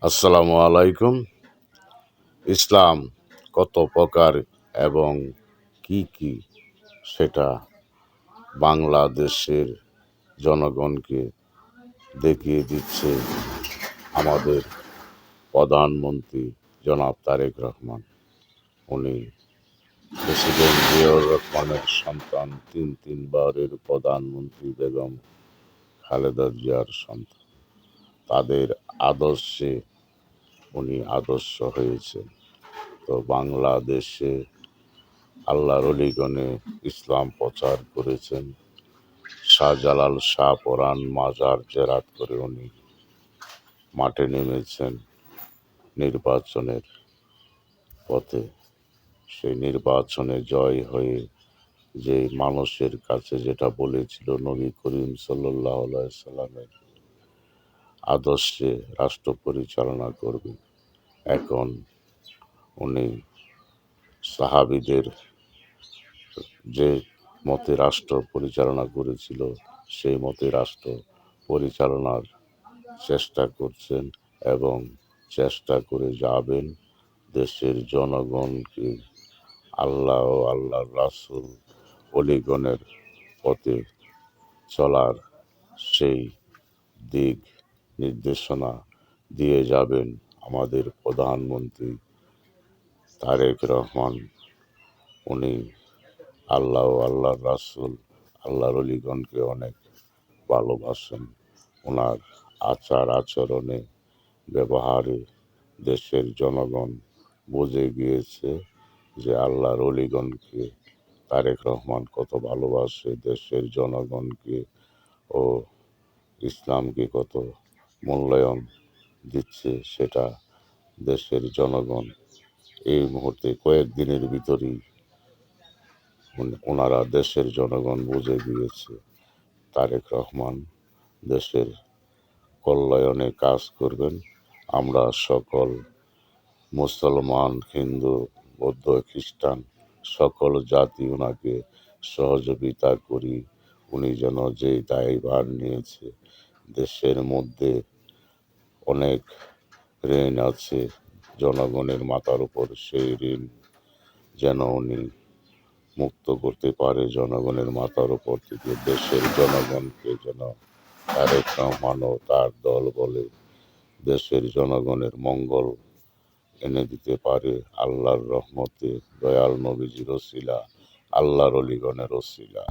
আসসালামু আলাইকুম। ইসলাম কত প্রকার এবং কি কি সেটা বাংলাদেশের জনগণকে দেখিয়ে দিচ্ছে আমাদের প্রধানমন্ত্রী জনাব তারেক রহমান। উনি প্রেসিডেন্ট জিয়াউর রহমানের সন্তান, তিনবারের প্রধানমন্ত্রী বেগম খালেদা জিয়ার সন্তান। তাদের আদর্শে উনি আদর্শ হয়েছেন। তো বাংলাদেশে আল্লাহর অলিগণে ইসলাম প্রচার করেছেন। শাহজালাল শাহপরাণ মাজার জেরাত করে উনি মাঠে নেমেছেন নির্বাচনের পথে। সেই নির্বাচনে জয় হয়ে যে মানুষের কাছে যেটা বলেছিল নবী করিম সাল্লাল্লাহু আলাইহি সাল্লামের আদর্শে রাষ্ট্র পরিচালনা করবে, এখন উনি সাহাবীদের যে মতে রাষ্ট্র পরিচালনা করেছিল সেই মতে রাষ্ট্র পরিচালনার চেষ্টা করছেন এবং চেষ্টা করে যাবেন দেশের জনগণকে আল্লাহ ও আল্লাহর রাসূল অলিগণের পথে চলার সেই দিক নির্দেশনা দিয়ে যাবেন আমাদের প্রধানমন্ত্রী তারেক রহমান। উনি আল্লাহ ও আল্লাহর রাসূল আল্লাহর অলিগণকে অনেক ভালোবাসেন। ওনার আচার আচরণে ব্যবহারে দেশের জনগণ বুঝে গিয়েছে যে আল্লাহর অলিগণকে তারেক রহমান কত ভালোবাসে, দেশের জনগণকে ও ইসলামকে কত মূল্যায়ন দিচ্ছে, সেটা দেশের জনগণ এই মুহূর্তে কয়েকদিনের ভিতরেই ওনারা দেশের জনগণ বুঝে গিয়েছে তারেক রহমান দেশের কল্যাণে কাজ করবেন। আমরা সকল মুসলমান, হিন্দু, বৌদ্ধ, খ্রিস্টান সকল জাতি ওনাকে সহযোগিতা করি। উনি যেন যে দায়ভার নিয়েছে, দেশের মধ্যে অনেক ঋণ আছে জনগণের মাথার উপর, সেই ঋণ যেন উনি মুক্ত করতে পারে জনগণের মাথার উপর থেকে। দেশের জনগণকে যেন তারেক রহমান ও তার দল বলে দেশের জনগণের মঙ্গল এনে দিতে পারে আল্লাহর রহমতে, দয়াল নবীজির ওসিলা, আল্লাহর অলিগণের ওসিলা।